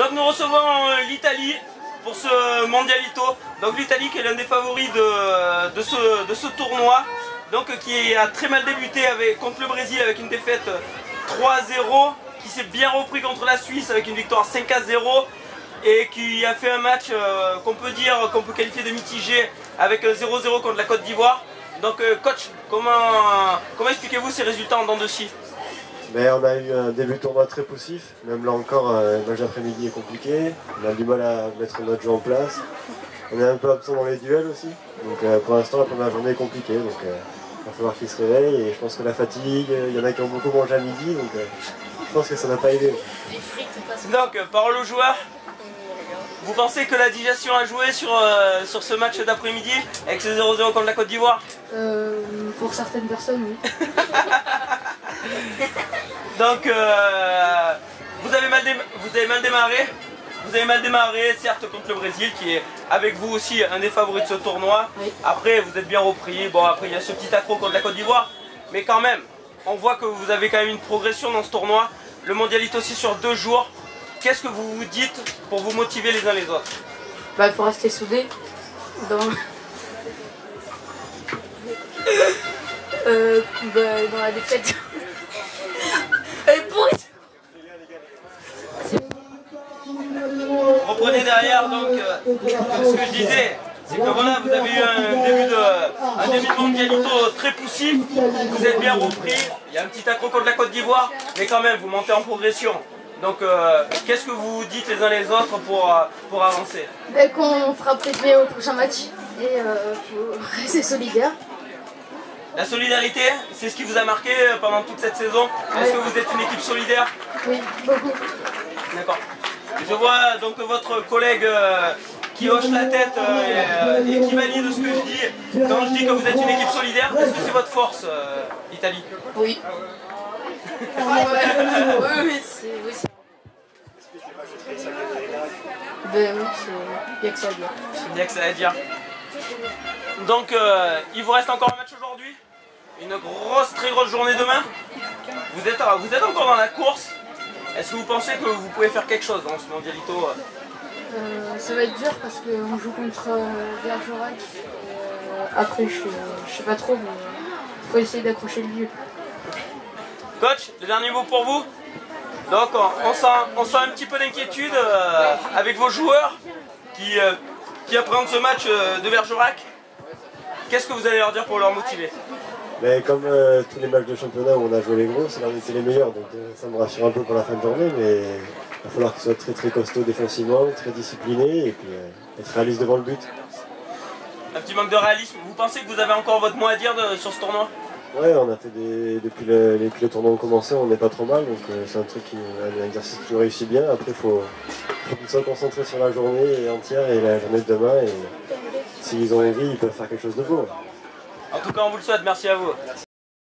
Donc nous recevons l'Italie pour ce Mondialito. Donc l'Italie qui est l'un des favoris de ce tournoi. Donc qui a très mal débuté contre le Brésil avec une défaite 3-0. Qui s'est bien repris contre la Suisse avec une victoire 5-0. Et qui a fait un match qu'on peut qualifier de mitigé avec 0-0 contre la Côte d'Ivoire. Donc coach, comment expliquez-vous ces résultats en dents de scie? On a eu un début de tournoi très poussif, même là encore, le match d'après-midi est compliqué, on a du mal à mettre notre jeu en place, on est un peu absent dans les duels aussi, donc pour l'instant la première journée est compliquée, donc il va falloir qu'ils se réveillent et je pense que la fatigue, il y en a qui ont beaucoup mangé à midi, donc je pense que ça n'a pas aidé. Donc parole aux joueurs, vous pensez que la digestion a joué sur ce match d'après-midi avec ce 0-0 contre la Côte d'Ivoire? Pour certaines personnes, oui. Donc vous avez mal démarré. Vous avez mal démarré, certes, contre le Brésil, qui est avec vous aussi un des favoris de ce tournoi. Oui. Après, vous êtes bien repris. Bon, après, il y a ce petit accro contre la Côte d'Ivoire. Mais quand même, on voit que vous avez quand même une progression dans ce tournoi. Le Mondialito aussi sur 2 jours. Qu'est-ce que vous vous dites pour vous motiver les uns les autres? Il faut rester soudés dans la défaite. Elle est pourrie. Reprenez derrière, donc ce que je disais, c'est que voilà, vous avez eu un début de Mondialito très poussif, vous êtes bien repris, il y a un petit accro contre la Côte d'Ivoire, mais quand même vous montez en progression. Donc qu'est-ce que vous dites les uns les autres pour avancer? Qu'on fera peut-être mieux au prochain match et faut rester solidaire. La solidarité, c'est ce qui vous a marqué pendant toute cette saison. Est-ce que vous êtes une équipe solidaire? Oui, beaucoup. D'accord. Je vois donc votre collègue qui hoche la tête et qui valide ce que je dis. Quand je dis que vous êtes une équipe solidaire, est-ce que c'est votre force, Italie? Oui. Oui, c'est... Oui, il n'y a que ça à dire. Il n'y a que ça à dire. Donc, il vous reste encore un match aujourd'hui. Une très grosse journée demain. Vous êtes encore dans la course. Est-ce que vous pensez que vous pouvez faire quelque chose dans ce Mondialito? Ça va être dur parce qu'on joue contre Bergerac. Après, je sais pas trop, mais il faut essayer d'accrocher le lieu. Coach, le dernier mot pour vous? Donc, on sent un petit peu d'inquiétude avec vos joueurs qui appréhendent ce match de Bergerac. Qu'est-ce que vous allez leur dire pour leur motiver? Comme tous les matchs de championnat où on a joué les gros, c'est là où on était les meilleurs, donc ça me rassure un peu pour la fin de journée, mais il va falloir qu'ils soient très très costauds défensivement, très disciplinés et puis être réalistes devant le but. Un petit manque de réalisme. Vous pensez que vous avez encore votre mot à dire sur ce tournoi? Ouais, on a fait depuis le tournoi a commencé, on n'est pas trop mal, donc c'est un exercice qui nous réussit bien. Après, il faut qu'ils soient concentrés sur la journée entière et la journée de demain, et s'ils ont envie, ils peuvent faire quelque chose de beau. En tout cas, on vous le souhaite. Merci à vous.